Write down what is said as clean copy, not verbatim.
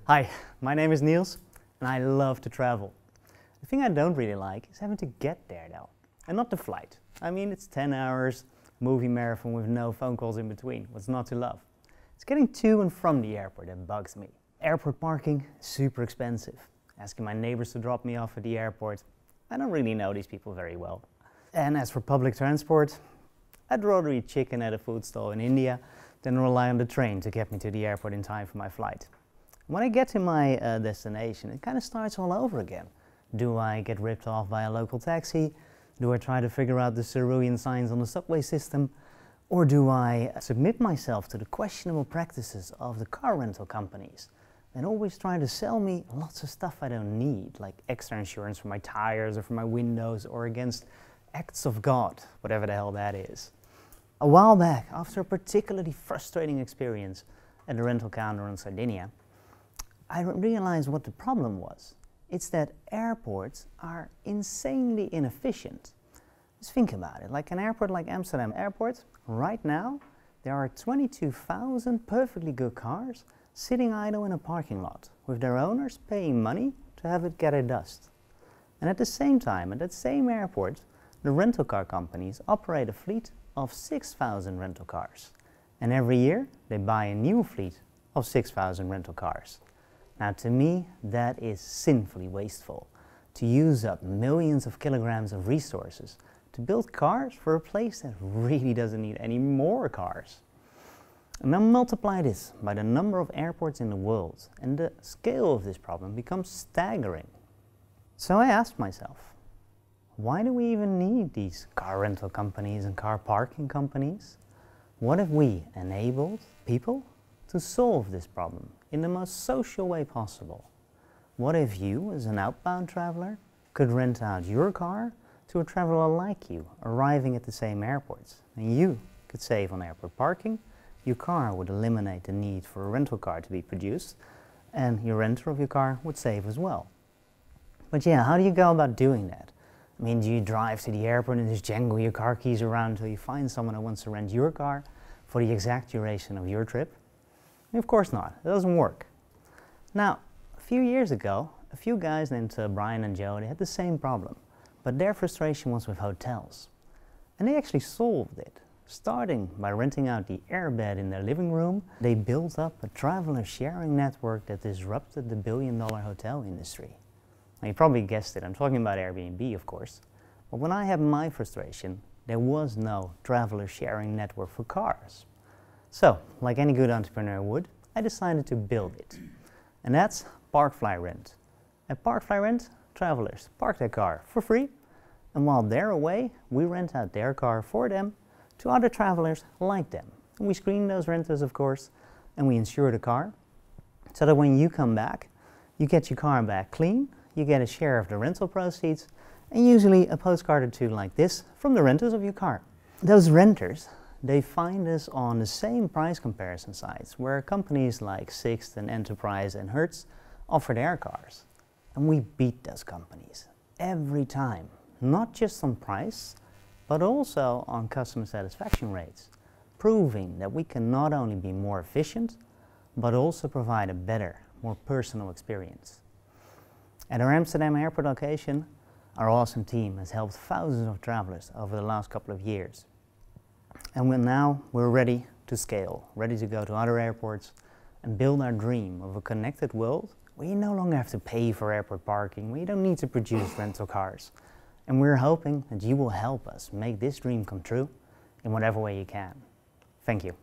Hi, my name is Niels and I love to travel. The thing I don't really like is having to get there though, and not the flight. I mean, it's 10 hours, movie marathon with no phone calls in between. What's not to love? It's getting to and from the airport that bugs me. Airport parking is super expensive. Asking my neighbors to drop me off at the airport, I don't really know these people very well. And as for public transport, I'd rather eat chicken at a food stall in India than rely on the train to get me to the airport in time for my flight. When I get to my destination, it kind of starts all over again. Do I get ripped off by a local taxi? Do I try to figure out the cerulean signs on the subway system? Or do I submit myself to the questionable practices of the car rental companies and always try to sell me lots of stuff I don't need, like extra insurance for my tires or for my windows or against acts of God, whatever the hell that is. A while back, after a particularly frustrating experience at the rental counter in Sardinia, I realized what the problem was. It's that airports are insanely inefficient. Just think about it, like an airport like Amsterdam Airport, right now there are 22,000 perfectly good cars sitting idle in a parking lot, with their owners paying money to have it gather dust. And at the same time, at that same airport, the rental car companies operate a fleet of 6,000 rental cars. And every year they buy a new fleet of 6,000 rental cars. Now to me, that is sinfully wasteful, to use up millions of kilograms of resources to build cars for a place that really doesn't need any more cars. And now multiply this by the number of airports in the world, and the scale of this problem becomes staggering. So I asked myself, why do we even need these car rental companies and car parking companies? What if we enabled people to solve this problem in the most social way possible? What if you, as an outbound traveler, could rent out your car to a traveler like you, arriving at the same airports? And you could save on airport parking, your car would eliminate the need for a rental car to be produced, and your renter of your car would save as well. But yeah, how do you go about doing that? I mean, do you drive to the airport and just jangle your car keys around until you find someone who wants to rent your car for the exact duration of your trip? Of course not, it doesn't work. Now, a few years ago, a few guys named Brian and Joe, they had the same problem, but their frustration was with hotels. And they actually solved it. Starting by renting out the airbed in their living room, they built up a traveler sharing network that disrupted the billion-dollar hotel industry. Now you probably guessed it, I'm talking about Airbnb of course, but when I had my frustration, there was no traveler sharing network for cars. So, like any good entrepreneur would, I decided to build it. And that's ParkFlyRent. At ParkFlyRent, travelers park their car for free, and while they're away, we rent out their car for them to other travelers like them. And we screen those renters, of course, and we insure the car, so that when you come back, you get your car back clean, you get a share of the rental proceeds, and usually a postcard or two like this from the renters of your car. Those renters, they find us on the same price comparison sites where companies like Sixt and Enterprise and Hertz offer their cars. And we beat those companies every time, not just on price, but also on customer satisfaction rates, proving that we can not only be more efficient, but also provide a better, more personal experience. At our Amsterdam airport location, our awesome team has helped thousands of travelers over the last couple of years. And we're ready to scale, ready to go to other airports and build our dream of a connected world where you no longer have to pay for airport parking, where you don't need to produce rental cars. And we're hoping that you will help us make this dream come true in whatever way you can. Thank you.